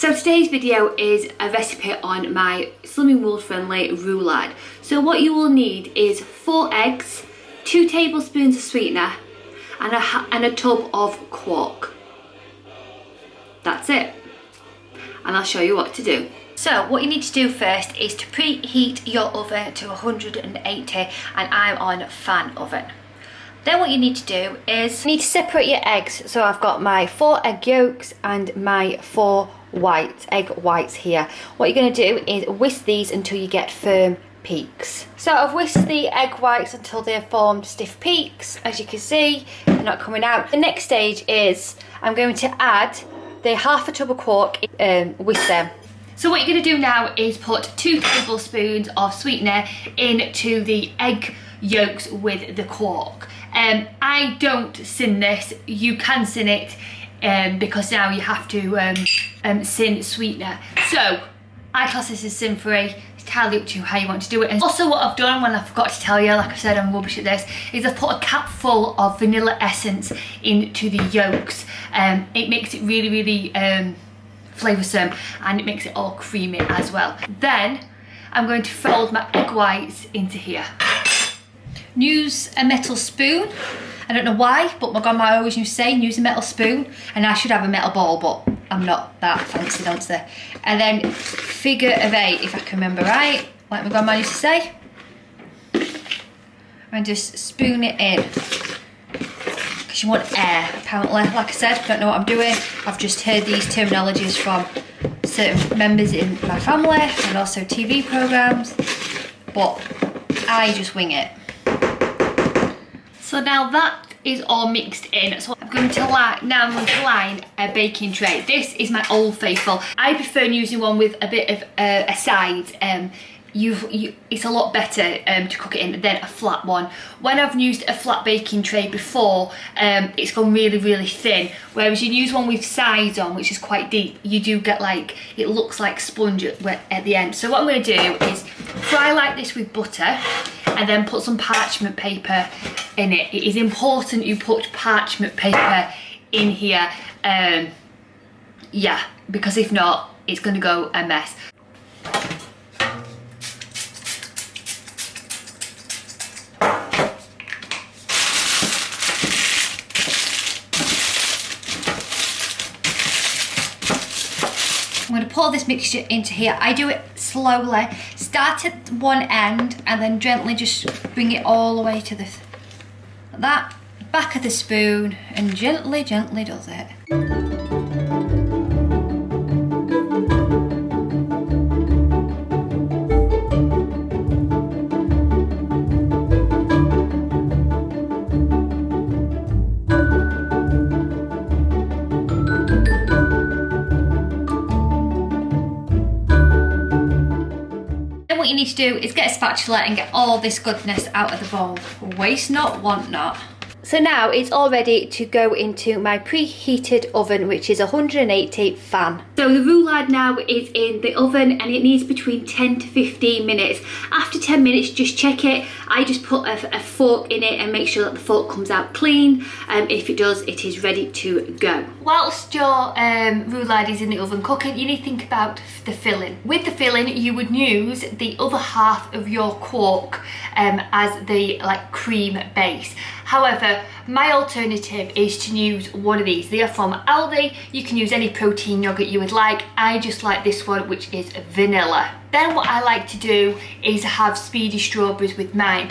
So today's video is a recipe on my Slimming World friendly roulade. So what you will need is 4 eggs, 2 tablespoons of sweetener and a tub of quark. That's it. And I'll show you what to do. So what you need to do first is to preheat your oven to 180 and I'm on fan oven. Then what you need to do is you need to separate your eggs. So I've got my 4 egg yolks and my 4 egg whites here. What you're going to do is whisk these until you get firm peaks. So I've whisked the egg whites until they've formed stiff peaks. As you can see, they're not coming out. The next stage is I'm going to add the half a tub of quark with them. So what you're going to do now is put 2 tablespoons of sweetener into the egg yolks with the quark. I don't sin this. You can sin it because now you have to sin sweetener. So I class this as sin free. It's entirely up to you how you want to do it. And also what I've done, when I forgot to tell you, like I said, I'm rubbish at this, is I've put a cap full of vanilla essence into the yolks. It makes it really flavoursome and it makes it all creamy as well. Then I'm going to fold my egg whites into here. Use a metal spoon. I don't know why, but my grandma always used to say use a metal spoon, and I should have a metal ball, but I'm not that fancy dancer. And then figure of 8, if I can remember right, like my grandma used to say. And just spoon it in. Because you want air, apparently. Like I said, don't know what I'm doing. I've just heard these terminologies from certain members in my family and also TV programmes, but I just wing it. So now that is all mixed in, so I'm going to line a baking tray. This is my Old Faithful. I prefer using one with a bit of a side. It's a lot better to cook it in than a flat one. When I've used a flat baking tray before, it's gone really thin, whereas you use one with sides on, which is quite deep, you do get like, it looks like sponge at the end. So what I'm going to do is fry like this with butter and then put some parchment paper in it. It is important you put parchment paper in here, yeah, because if not, it's going to go a mess. I'm going to pour this mixture into here. I do it slowly. Start at one end and then gently just bring it all the way to the that back of the spoon and gently does it. What you need to do is get a spatula and get all this goodness out of the bowl. Waste not, want not. So now it's all ready to go into my preheated oven, which is 180 fan. So the roulade now is in the oven and it needs between 10 to 15 minutes. After 10 minutes, just check it. I just put a fork in it and make sure that the fork comes out clean. If it does, it is ready to go. Whilst your roulade is in the oven cooking, you need to think about the filling. With the filling, you would use the other half of your quark as the cream base. However, my alternative is to use one of these. They are from Aldi. You can use any protein yogurt you would like. I just like this one, which is vanilla. Then what I like to do is have speedy strawberries with mine.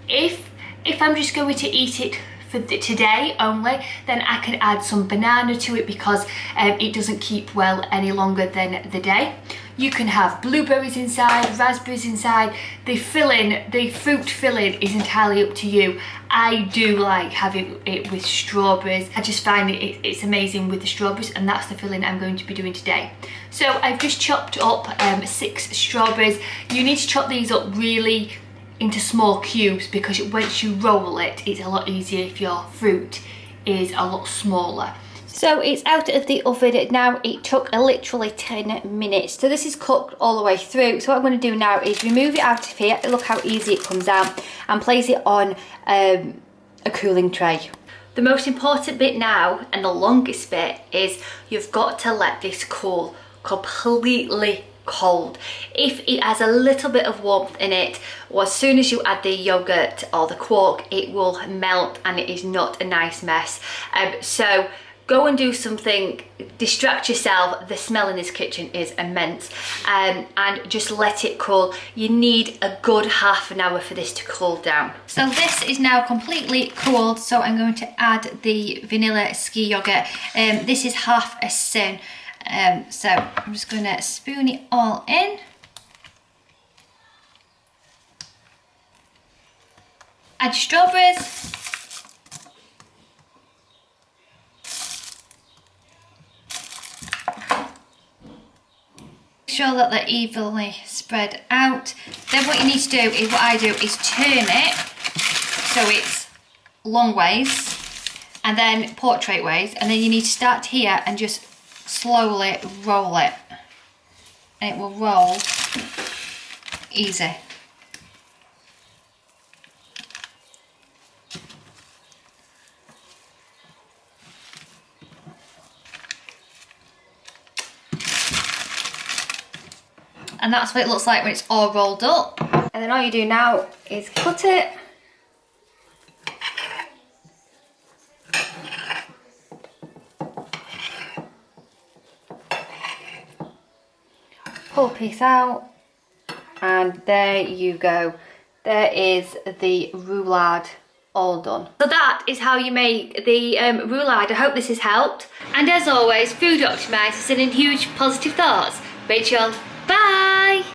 If I'm just going to eat it for today only, then I can add some banana to it because it doesn't keep well any longer than the day. You can have blueberries inside, raspberries inside. The fruit filling is entirely up to you. I do like having it with strawberries. I just find it's amazing with the strawberries, and that's the filling I'm going to be doing today. So I've just chopped up 6 strawberries. You need to chop these up really into small cubes because once you roll it, it's a lot easier if your fruit is a lot smaller. So it's out of the oven now. It took literally 10 minutes. So this is cooked all the way through. So what I'm going to do now is remove it out of here. Look how easy it comes out, and place it on a cooling tray. The most important bit now, and the longest bit, is you've got to let this cool. completely cold. If it has a little bit of warmth in it, or as soon as you add the yogurt or the quark, it will melt and it is not a nice mess. So go and do something, distract yourself. The smell in this kitchen is immense, and just let it cool. You need a good half an hour for this to cool down. So this is now completely cooled, so I'm going to add the vanilla ski yogurt. This is half a spoon. So I'm just going to spoon it all in. Add your strawberries. Make sure that they're evenly spread out. Then what you need to do is, what I do is turn it so it's long ways and then portrait ways, and then you need to start here and just slowly roll it, and it will roll easy. And that's what it looks like when it's all rolled up. And then all you do now is cut it. Pull a piece out, and there you go. There is the roulade all done. So that is how you make the roulade. I hope this has helped. And as always, food optimised, sending huge positive thoughts. Rachel, bye!